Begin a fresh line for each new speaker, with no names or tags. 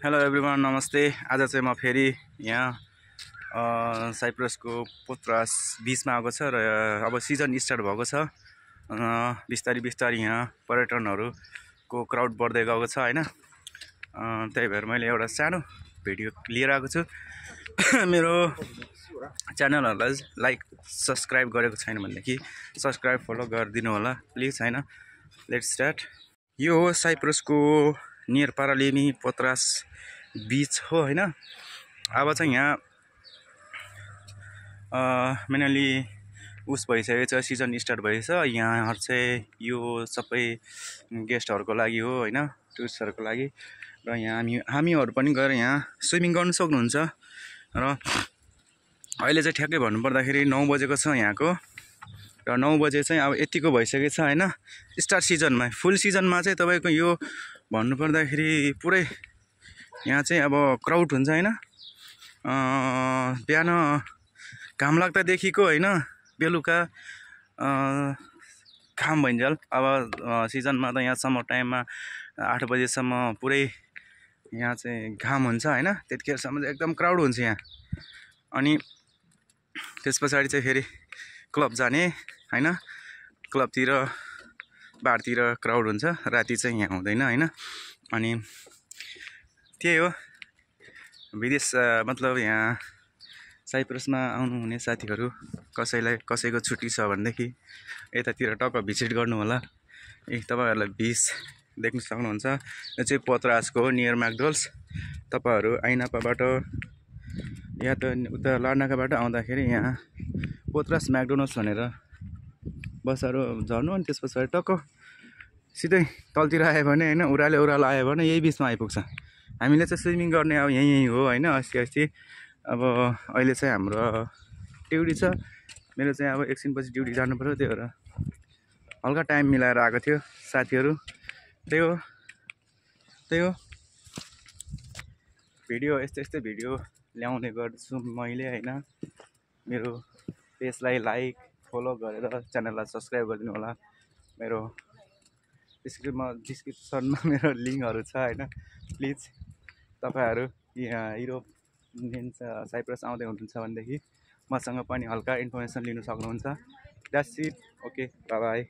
Hello everyone, नमस्ते। आज चाहिँ म फेरि यहाँ साइप्रसको पोत्रास बिचमा आएको छ र अब सिजन स्टार्ट भएको छ। बिस्तारै बिस्तारै यहाँ पर्यटनहरूको क्राउड बढ्दै गएको छ हैन। त्यही भएर मैले एउटा सानो भिडियो लिएर आएको छु। मेरो च्यानलहरुलाई लाइक सब्स्क्राइब गरेको छैन भनेदेखि सब्स्क्राइब फलो गरिदिनु होला प्लिज हैन। Let's start. यो हो साइप्रसको नियर पारालिमी पोत्रास बीच हो हैन। अब चाहिँ यहाँ मेनली उस भइसकेको छ, सिजन स्टार्ट भएछ। यहाँ चाहिँ यो सबै गेस्टहरूको लागि हो हैन, टुरिस्टहरूको लागि। र यहाँ हामीहरू पनि गएर यहाँ स्विमिङ गर्न सक्नुहुन्छ। र अहिले चाहिँ ठ्याक्कै भन्नुपर्दाखेरि 9 बजेको छ यहाँको। र 9 बजे चाहिँ अब यतिको भइसकेको छ हैन। स्टार्ट सिजनमा, फुल सिजनमा चाहिँ तपाईको यो भन्नुपर्दाखेरि पुरै यहाँ चाहिँ अब क्राउड हुन्छ हैन। बिहान घाम लाग्दादेखिको हैन, बेलुका घाम भइन्जेल। अब सिजनमा त यहाँ समर टाइममा 8 बजेसम्म पुरै यहाँ चाहिँ घाम हुन्छ हैन। त्यतिखेरसम्म चाहिँ एकदम क्राउड हुन्छ यहाँ। अनि त्यस पछाडि चाहिँ फेरि क्लब जाने हैन। क्लबतिर बारतिर क्राउड हुन्छ, राति चाहिँ यहाँ हुँदैन हैन। अनि त्यही हो, विदेश मतलब यहाँ साइप्रसमा आउनुहुने साथीहरू कसैको छुट्टी छ भनेदेखि यतातिर टक्क भिजिट गर्नु होला। तपाईहरुलाई भिज देख्न सक्नुहुन्छ। यो चाहिँ पोत्रासको हो, नियर म्याकडोल्स। तपाईहरु आइनापाबाट या त उता लार्नाकाबाट आउँदाखेरि यहाँ पोत्रास म्याकडोनल्ड्स भनेर बसहरु झर्नु। अनि त्यस पछाडि टक्क सिधै तलतिर आयो भने हैन, उरालो आयो भने यही बिचमा आइपुग्छ। हामीले चाहिँ स्विमिङ गर्ने अब यही हो हैन। अस्ति अब अहिले चाहिँ हाम्रो ड्युटी छ। मेरो चाहिँ अब एकछिनपछि ड्युटी जानु पर्यो, त्यही भएर हल्का टाइम मिलाएर आएको थियो साथीहरू। त्यही हो भिडियो, यस्तै भिडियो ल्याउने गर्छु मैले हैन। मेरो पेजलाई लाइक फलो गरेर च्यानललाई सब्स्क्राइब गरिदिनु होला। मेरो डिस्क्रिप्सनमा मेरो लिङ्कहरू छ हैन। प्लिज तपाईहरु यहाँ युरोप साइप्रस आउँदै हुनुहुन्छ भनेदेखि मसँग पनि हल्का इन्फर्मेसन लिन सक्नुहुन्छ। That's it. Okay, bye bye.